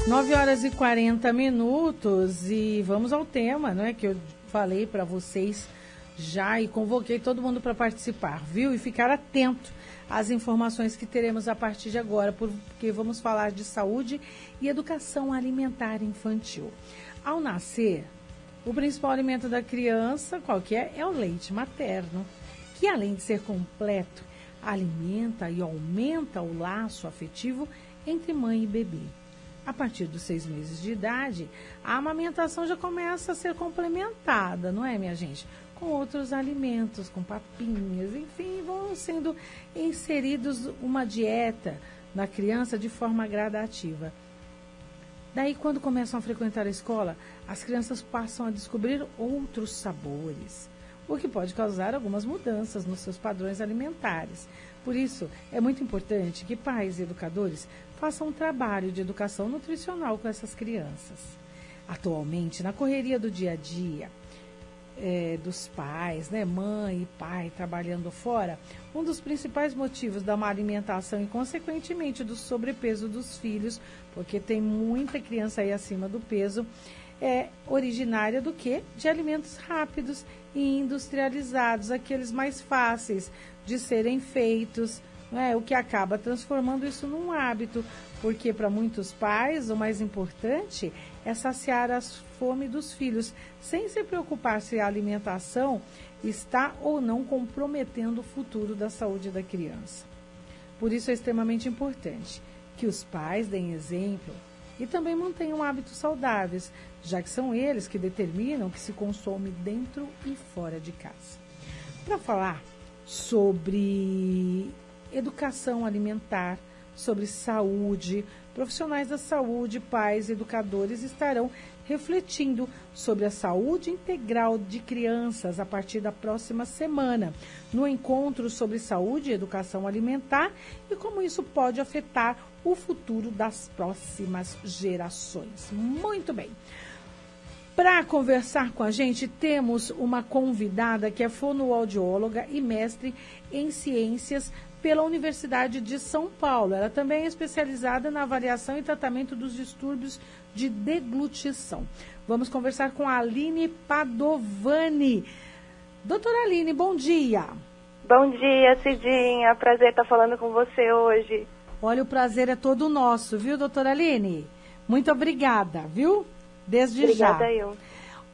9h40 e vamos ao tema, né, que eu falei para vocês já e convoquei todo mundo para participar, viu? E ficar atento às informações que teremos a partir de agora, porque vamos falar de saúde e educação alimentar infantil. Ao nascer, o principal alimento da criança, qual que é? É o leite materno, que além de ser completo, alimenta e aumenta o laço afetivo entre mãe e bebê. A partir dos 6 meses de idade, a amamentação já começa a ser complementada, não é, minha gente? Com outros alimentos, com papinhas, enfim, vão sendo inseridos uma dieta na criança de forma gradativa. Daí, quando começam a frequentar a escola, as crianças passam a descobrir outros sabores, o que pode causar algumas mudanças nos seus padrões alimentares. Por isso, é muito importante que pais e educadores façam um trabalho de educação nutricional com essas crianças. Atualmente, na correria do dia a dia, dos pais, né, mãe e pai trabalhando fora, um dos principais motivos da má alimentação e, consequentemente, do sobrepeso dos filhos, porque tem muita criança aí acima do peso, é originária do quê? De alimentos rápidos e industrializados, aqueles mais fáceis de serem feitos, né? O que acaba transformando isso num hábito, porque para muitos pais o mais importante é saciar a fome dos filhos, sem se preocupar se a alimentação está ou não comprometendo o futuro da saúde da criança. Por isso é extremamente importante que os pais deem exemplo e também mantenham hábitos saudáveis, já que são eles que determinam o que se consome dentro e fora de casa. Para falar sobre educação alimentar, sobre saúde, profissionais da saúde, pais, educadores estarão refletindo sobre a saúde integral de crianças a partir da próxima semana, no encontro sobre saúde e educação alimentar e como isso pode afetar o futuro das próximas gerações. Muito bem. Para conversar com a gente, temos uma convidada que é fonoaudióloga e mestre em ciências pela Universidade de São Paulo. Ela também é especializada na avaliação e tratamento dos distúrbios de deglutição. Vamos conversar com a Aline Padovani. Doutora Aline, bom dia. Bom dia, Cidinha. Prazer estar falando com você hoje. Olha, o prazer é todo nosso, viu, doutora Aline? Muito obrigada, viu? Desde Obrigada já. Eu.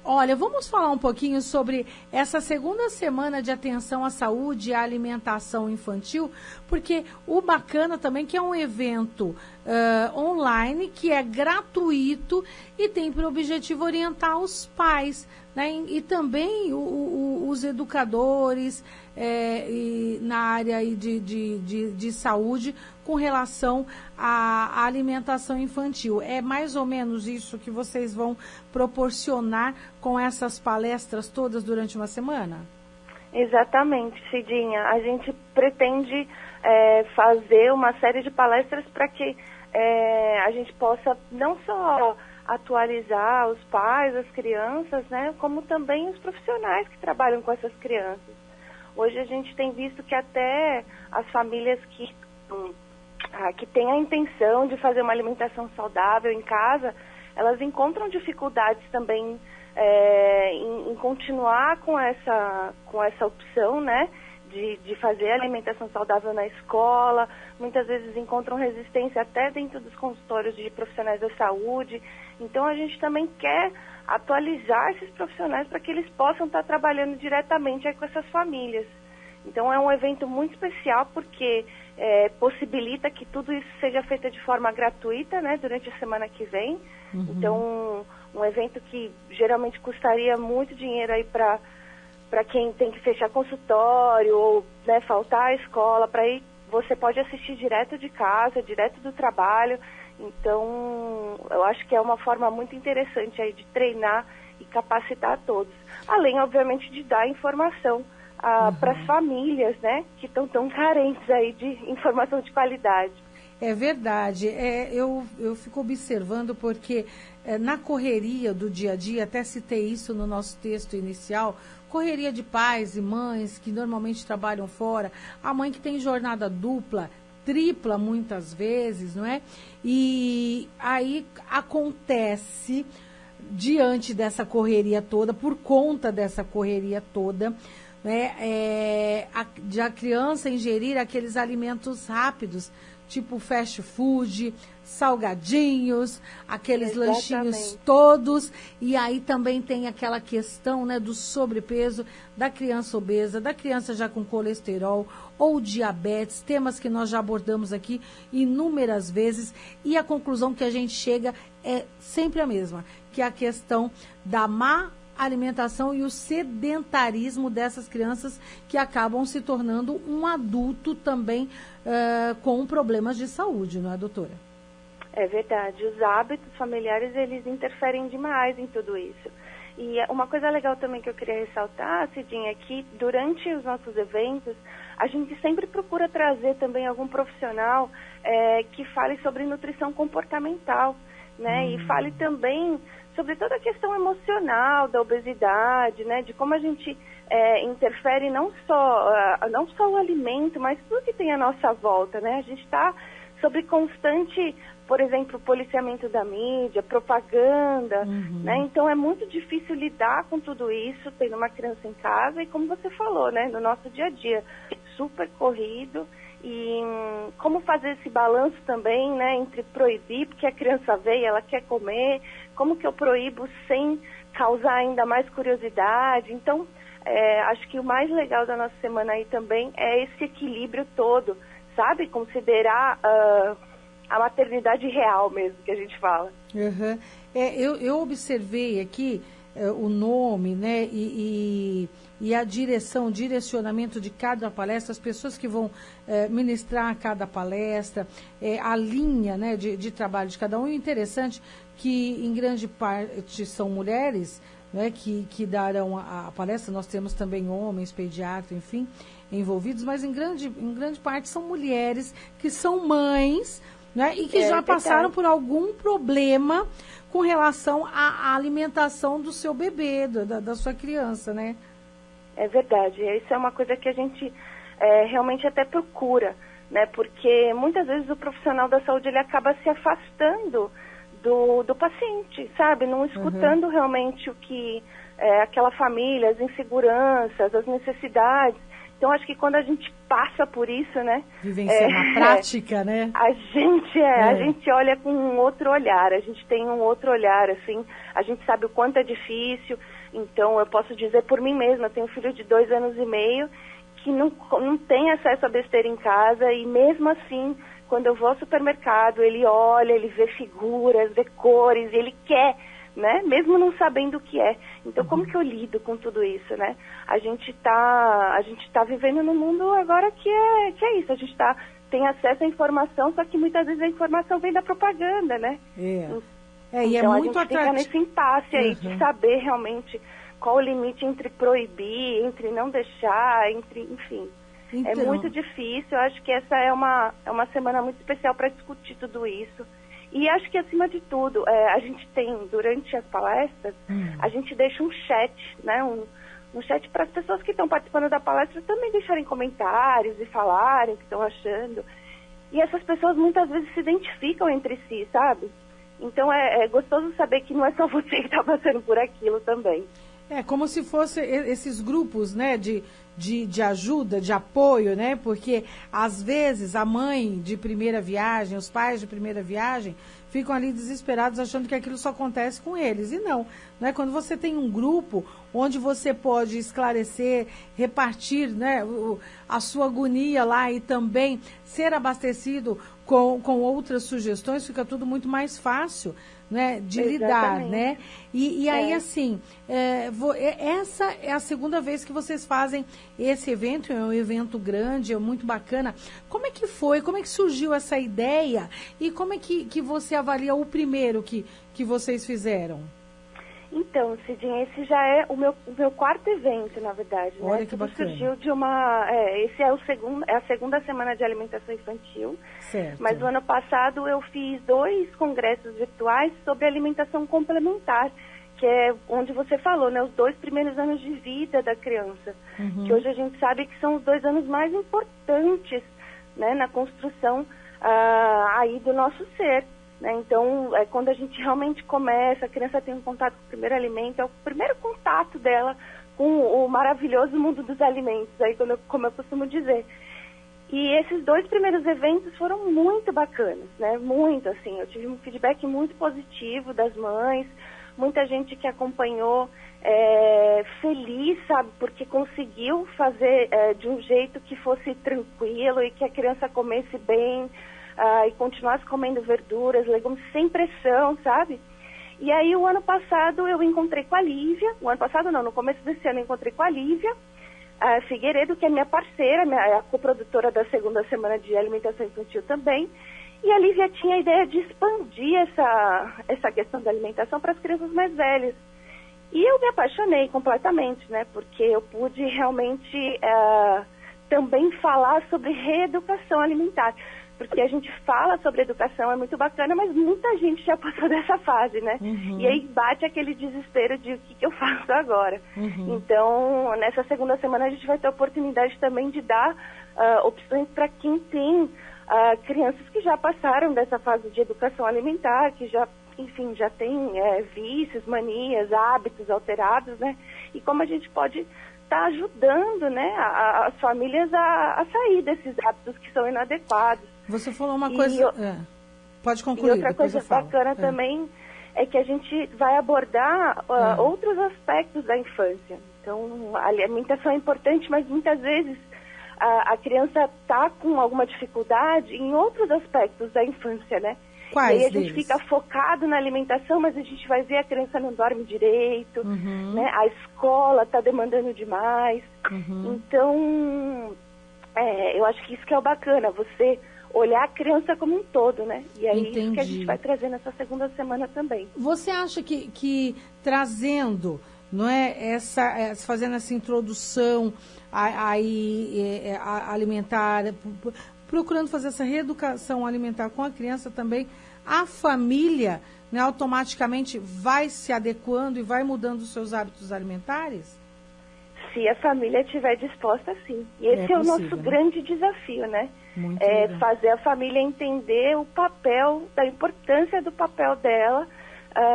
Olha, vamos falar um pouquinho sobre essa segunda semana de atenção à saúde e à alimentação infantil, porque o bacana também que é um evento online, que é gratuito e tem por objetivo orientar os pais, né, e também os educadores na área de saúde com relação à alimentação infantil. É mais ou menos isso que vocês vão proporcionar com essas palestras todas durante uma semana? Exatamente, Cidinha. A gente pretende fazer uma série de palestras para que a gente possa não só atualizar os pais, as crianças, né, como também os profissionais que trabalham com essas crianças. Hoje a gente tem visto que até as famílias que têm a intenção de fazer uma alimentação saudável em casa, elas encontram dificuldades também em continuar com essa opção, né, de fazer alimentação saudável na escola. Muitas vezes encontram resistência até dentro dos consultórios de profissionais da saúde. Então a gente também quer atualizar esses profissionais para que eles possam estar trabalhando diretamente aí com essas famílias. Então é um evento muito especial porque possibilita que tudo isso seja feito de forma gratuita, né, durante a semana que vem. Uhum. Então um evento que geralmente custaria muito dinheiro aí para quem tem que fechar consultório ou, né, faltar à escola, para ir, você pode assistir direto de casa, direto do trabalho. Então, eu acho que é uma forma muito interessante aí de treinar e capacitar todos. Além, obviamente, de dar informação para as famílias, né, que estão tão carentes aí de informação de qualidade. É verdade. Eu fico observando porque na correria do dia a dia, até citei isso no nosso texto inicial, correria de pais e mães que normalmente trabalham fora, a mãe que tem jornada dupla, tripla muitas vezes, não é? E aí acontece, diante dessa correria toda, por conta dessa correria toda, né, de a criança ingerir aqueles alimentos rápidos, tipo fast food, salgadinhos, aqueles lanchinhos todos, e aí também tem aquela questão, né, do sobrepeso, da criança obesa, da criança já com colesterol ou diabetes, temas que nós já abordamos aqui inúmeras vezes, e a conclusão que a gente chega é sempre a mesma, que é a questão da má alimentação e o sedentarismo dessas crianças que acabam se tornando um adulto também com problemas de saúde, não é, doutora? É verdade. Os hábitos familiares, eles interferem demais em tudo isso. E uma coisa legal também que eu queria ressaltar, Cidinha, é que durante os nossos eventos, a gente sempre procura trazer também algum profissional que fale sobre nutrição comportamental, né? E fale também sobre toda a questão emocional da obesidade, né? De como a gente interfere não só o alimento, mas tudo que tem à nossa volta, né? A gente está sobre constante, por exemplo, policiamento da mídia, propaganda, né? Então é muito difícil lidar com tudo isso, tendo uma criança em casa e, como você falou, né? No nosso dia a dia, super corrido. E como fazer esse balanço também, né, entre proibir, porque a criança veio, ela quer comer, como que eu proíbo sem causar ainda mais curiosidade. Então, acho que o mais legal da nossa semana aí também é esse equilíbrio todo, sabe? Considerar a maternidade real mesmo, que a gente fala. Uhum. Eu observei aqui o nome, né, e a direção, o direcionamento de cada palestra, as pessoas que vão ministrar cada palestra, a linha, né, de trabalho de cada um. E o interessante que, em grande parte, são mulheres, né, que darão a palestra. Nós temos também homens, pediatras, enfim, envolvidos, mas em grande parte são mulheres que são mães, né, e que já passaram por algum problema com relação à alimentação do seu bebê, da sua criança, né? É verdade. Isso é uma coisa que a gente realmente até procura, né? Porque muitas vezes o profissional da saúde ele acaba se afastando do paciente, sabe? Não escutando realmente o que aquela família, as inseguranças, as necessidades. Então, acho que quando a gente passa por isso, né? Vivenciar na prática, né? A gente olha com um outro olhar, a gente tem um outro olhar, assim, a gente sabe o quanto é difícil. Então, eu posso dizer por mim mesma, eu tenho um filho de 2 anos e meio que não tem acesso a besteira em casa, e mesmo assim, quando eu vou ao supermercado, ele olha, ele vê figuras, vê cores, ele quer, né? Mesmo não sabendo o que é. Então, como que eu lido com tudo isso, né? A gente tá vivendo num mundo agora que é isso. A gente tem acesso à informação, só que muitas vezes a informação vem da propaganda, né? E então, é muito a gente fica nesse impasse aí de saber realmente qual o limite entre proibir, entre não deixar, enfim. Então, é muito difícil. Eu acho que essa é uma semana muito especial para discutir tudo isso. E acho que, acima de tudo, a gente tem, durante as palestras, a gente deixa um chat, né? Um chat para as pessoas que estão participando da palestra também deixarem comentários e falarem o que estão achando. E essas pessoas muitas vezes se identificam entre si, sabe? Então é gostoso saber que não é só você que está passando por aquilo também. É como se fosse esses grupos, né, de ajuda, de apoio, né? Porque, às vezes, a mãe de primeira viagem, os pais de primeira viagem, ficam ali desesperados achando que aquilo só acontece com eles. E não, né? Quando você tem um grupo onde você pode esclarecer, repartir, né, a sua agonia lá e também ser abastecido com outras sugestões, fica tudo muito mais fácil, né, de lidar, né? E aí, assim, essa é a segunda vez que vocês fazem esse evento, é um evento grande, é muito bacana. Como é que foi? Como é que surgiu essa ideia? E como é que você avalia o primeiro que vocês fizeram? Então, Cidinha, esse já é o meu 4º evento, na verdade. Olha, né? que bacana. Surgiu de esse é a segunda semana de alimentação infantil. Certo. Mas no ano passado eu fiz 2 congressos virtuais sobre alimentação complementar, que é onde você falou, né? Os 2 primeiros anos de vida da criança. Que hoje a gente sabe que são os 2 anos mais importantes, né, na construção aí do nosso ser. Né? Então, quando a gente realmente começa, a criança tem um contato com o primeiro alimento, é o primeiro contato dela com o maravilhoso mundo dos alimentos, aí, como eu costumo dizer. E esses 2 primeiros eventos foram muito bacanas, né? Muito, assim, eu tive um feedback muito positivo das mães, muita gente que acompanhou feliz, sabe, porque conseguiu fazer de um jeito que fosse tranquilo e que a criança comesse bem, e continuasse comendo verduras, legumes sem pressão, sabe? E aí o ano passado eu encontrei com a Lívia, no começo desse ano eu encontrei com a Lívia Figueiredo, que é minha parceira, a coprodutora da segunda semana de alimentação infantil também, e a Lívia tinha a ideia de expandir essa questão da alimentação para as crianças mais velhas. E eu me apaixonei completamente, né, porque eu pude realmente também falar sobre reeducação alimentar. Porque a gente fala sobre educação, é muito bacana, mas muita gente já passou dessa fase, né? Uhum. E aí bate aquele desespero de o que eu faço agora. Uhum. Então, nessa segunda semana a gente vai ter a oportunidade também de dar opções para quem tem crianças que já passaram dessa fase de educação alimentar, que já, enfim, já tem vícios, manias, hábitos alterados, né? E como a gente pode estar ajudando, né, as famílias a sair desses hábitos que são inadequados. Você falou uma coisa... Pode concluir. E outra coisa bacana também é que a gente vai abordar outros aspectos da infância. Então, a alimentação é importante, mas muitas vezes a criança está com alguma dificuldade em outros aspectos da infância, né? Quais e aí a gente deles? fica focado na alimentação, mas a gente vai ver a criança não dorme direito, né? A escola está demandando demais. Então, eu acho que isso que é o bacana, você olhar a criança como um todo, né? E aí isso que a gente vai trazer nessa segunda semana também. Você acha que trazendo, não é, fazendo essa introdução alimentar, procurando fazer essa reeducação alimentar com a criança também, a família, né, automaticamente vai se adequando e vai mudando os seus hábitos alimentares? Se a família estiver disposta, sim. E esse é o nosso grande desafio, né? Fazer a família entender o papel, da importância do papel dela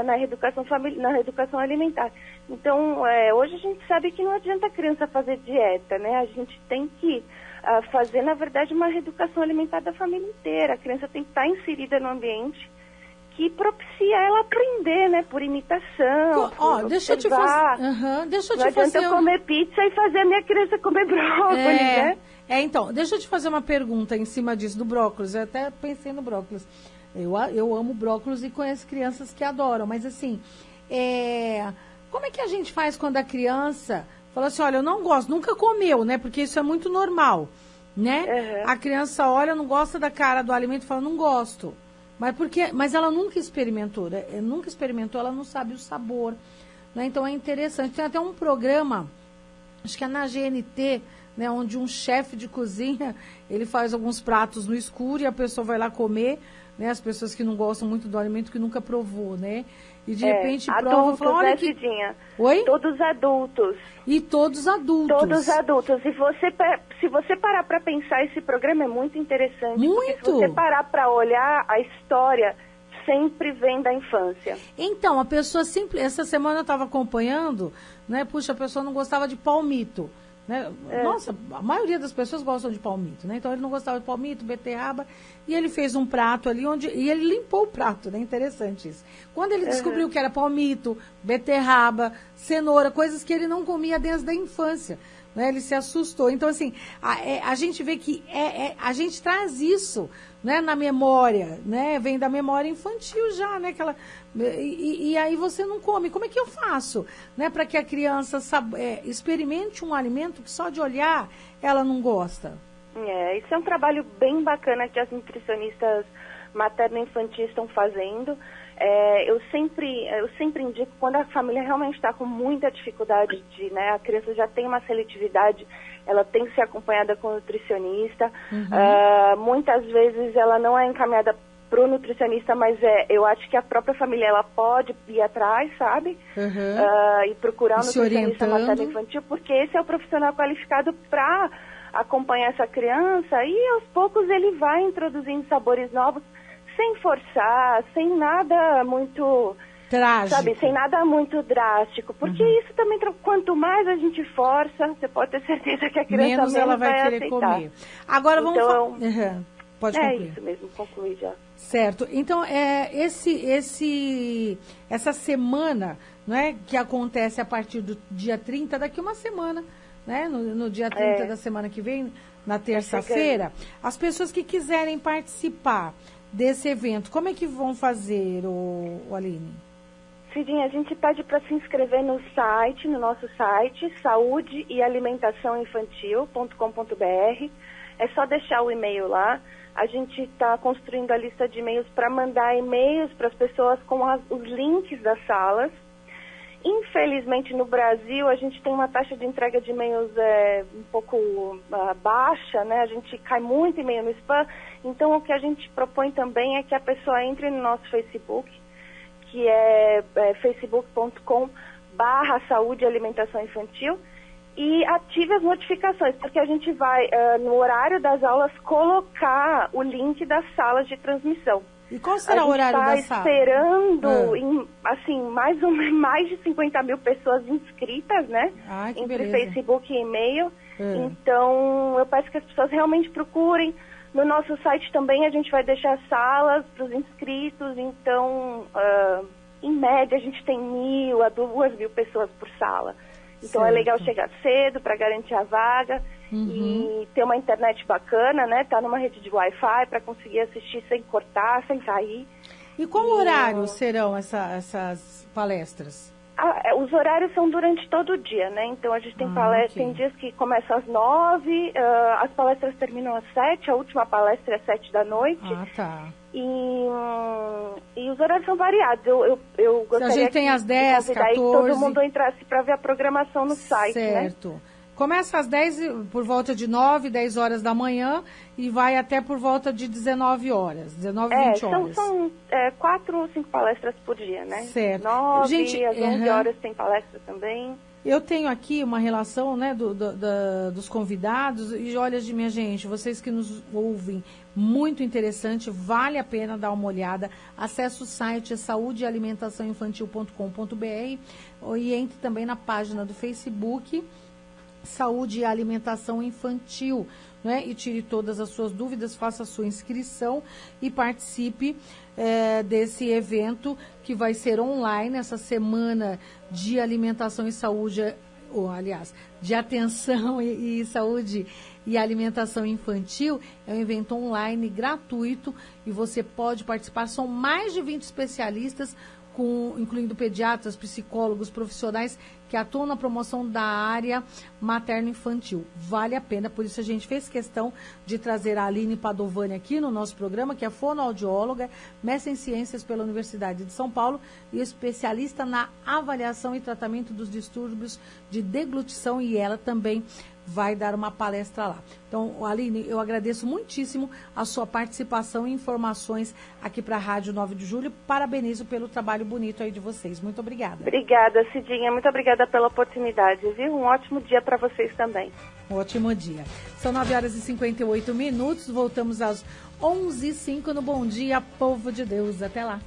na reeducação alimentar. Então, hoje a gente sabe que não adianta a criança fazer dieta, né? A gente tem que fazer, na verdade, uma reeducação alimentar da família inteira. A criança tem que estar inserida no ambiente que propicia ela aprender, né? Por imitação, deixa eu te fazer... Não adianta eu comer pizza e fazer a minha criança comer brócolis, né? Então, deixa eu te fazer uma pergunta em cima disso, do brócolis. Eu até pensei no brócolis. Eu amo brócolis e conheço crianças que adoram, mas assim, como é que a gente faz quando a criança fala assim, olha, eu não gosto, nunca comeu, né? Porque isso é muito normal, né? A criança olha, não gosta da cara do alimento e fala, não gosto. Mas ela nunca experimentou, né? Ela não sabe o sabor, né? Então é interessante. Tem até um programa, acho que é na GNT, né, onde um chefe de cozinha, ele faz alguns pratos no escuro e a pessoa vai lá comer, né, as pessoas que não gostam muito do alimento, que nunca provou, né? E de repente prova e fala, olha que... Oi? Todos adultos. E todos adultos. Todos adultos. E se você parar para pensar, esse programa é muito interessante. Muito. Se você parar para olhar, a história sempre vem da infância. Então, a pessoa sempre... Essa semana eu estava acompanhando, né? Puxa, a pessoa não gostava de palmito. Né? Nossa, a maioria das pessoas gostam de palmito, né? Então ele não gostava de palmito, beterraba, e ele fez um prato ali e ele limpou o prato, né? Interessante isso. Quando ele descobriu que era palmito, beterraba, cenoura, coisas que ele não comia desde a infância, né? Ele se assustou. Então, assim, a gente vê que a gente traz isso, né, na memória, né? Vem da memória infantil já, né? E aí você não come. Como é que eu faço, né, para que a criança experimente um alimento que só de olhar ela não gosta? Isso é um trabalho bem bacana que as nutricionistas materno-infantis estão fazendo. Eu sempre indico, quando a família realmente está com muita dificuldade né, a criança já tem uma seletividade, ela tem que ser acompanhada com o nutricionista. Muitas vezes ela não é encaminhada para o nutricionista, mas eu acho que a própria família ela pode ir atrás, sabe? E procurar um nutricionista materno-infantil, porque esse é o profissional qualificado para acompanhar essa criança e aos poucos ele vai introduzindo sabores novos, sem forçar, sem nada muito trágico, sabe, sem nada muito drástico, porque isso também, quanto mais a gente força, você pode ter certeza que a criança menos ela vai querer aceitar. Comer. Agora vamos então, pode concluir. É isso mesmo, concluir já. Certo. Então, essa semana, né, que acontece a partir do dia 30, daqui uma semana, né, no dia 30 da semana que vem, na terça-feira, as pessoas que quiserem participar desse evento, como é que vão fazer, Aline? Cidinha, a gente pede para se inscrever no nosso site, saudeealimentaçãoinfantil.com.br. É só deixar o e-mail lá. A gente está construindo a lista de e-mails para mandar e-mails para as pessoas com os links das salas. Infelizmente, no Brasil, a gente tem uma taxa de entrega de e-mails um pouco baixa, né? A gente cai muito e-mail no spam. Então, o que a gente propõe também é que a pessoa entre no nosso Facebook, que é facebook.com/saúde e alimentação infantil, e ative as notificações, porque a gente vai, no horário das aulas, colocar o link das salas de transmissão. E qual será o horário da sala? A gente está esperando, mais de 50 mil pessoas inscritas, né? Ai, que entre beleza. Facebook e e-mail. Então, eu peço que as pessoas realmente procurem. No nosso site também a gente vai deixar salas para os inscritos, então, em média, a gente tem 1.000 a 2.000 pessoas por sala. Então, é legal chegar cedo para garantir a vaga e ter uma internet bacana, né? Tá numa rede de Wi-Fi para conseguir assistir sem cortar, sem sair. E qual horário serão essas palestras? Os horários são durante todo o dia, né? Então, a gente tem palestras, tem dias que começam às 9, as palestras terminam às 7, a última palestra é às 7 da noite. Ah, tá. E os horários são variados. Eu gostaria a gente tem às 10, de 14... que todo mundo entrasse para ver a programação no site, certo. Né? Começa às 10, por volta de 9, 10 horas da manhã e vai até por volta de 19 horas, 19, 20 horas. São 4 ou 5 palestras por dia, né? Certo. 9, gente, às 11 horas tem palestra também. Eu tenho aqui uma relação, né, dos convidados e olha, minha gente, vocês que nos ouvem, muito interessante, vale a pena dar uma olhada. Acesse o site saudealimentaçãoinfantil.com.br e entre também na página do Facebook, Saúde e Alimentação Infantil, né? E tire todas as suas dúvidas, faça a sua inscrição e participe desse evento que vai ser online, essa semana de alimentação e saúde, de atenção e saúde e alimentação infantil. É um evento online gratuito e você pode participar. São mais de 20 especialistas, incluindo pediatras, psicólogos, profissionais que atuam na promoção da área materno-infantil. Vale a pena, por isso a gente fez questão de trazer a Aline Padovani aqui no nosso programa, que é fonoaudióloga, mestre em ciências pela Universidade de São Paulo e especialista na avaliação e tratamento dos distúrbios de deglutição, e ela também vai dar uma palestra lá. Então, Aline, eu agradeço muitíssimo a sua participação e informações aqui para a Rádio 9 de Julho. Parabenizo pelo trabalho bonito aí de vocês. Muito obrigada. Obrigada, Cidinha. Muito obrigada pela oportunidade, viu? Um ótimo dia para vocês também. Um ótimo dia. São 9 horas e 58 minutos. Voltamos às 11h05 no Bom Dia, Povo de Deus. Até lá.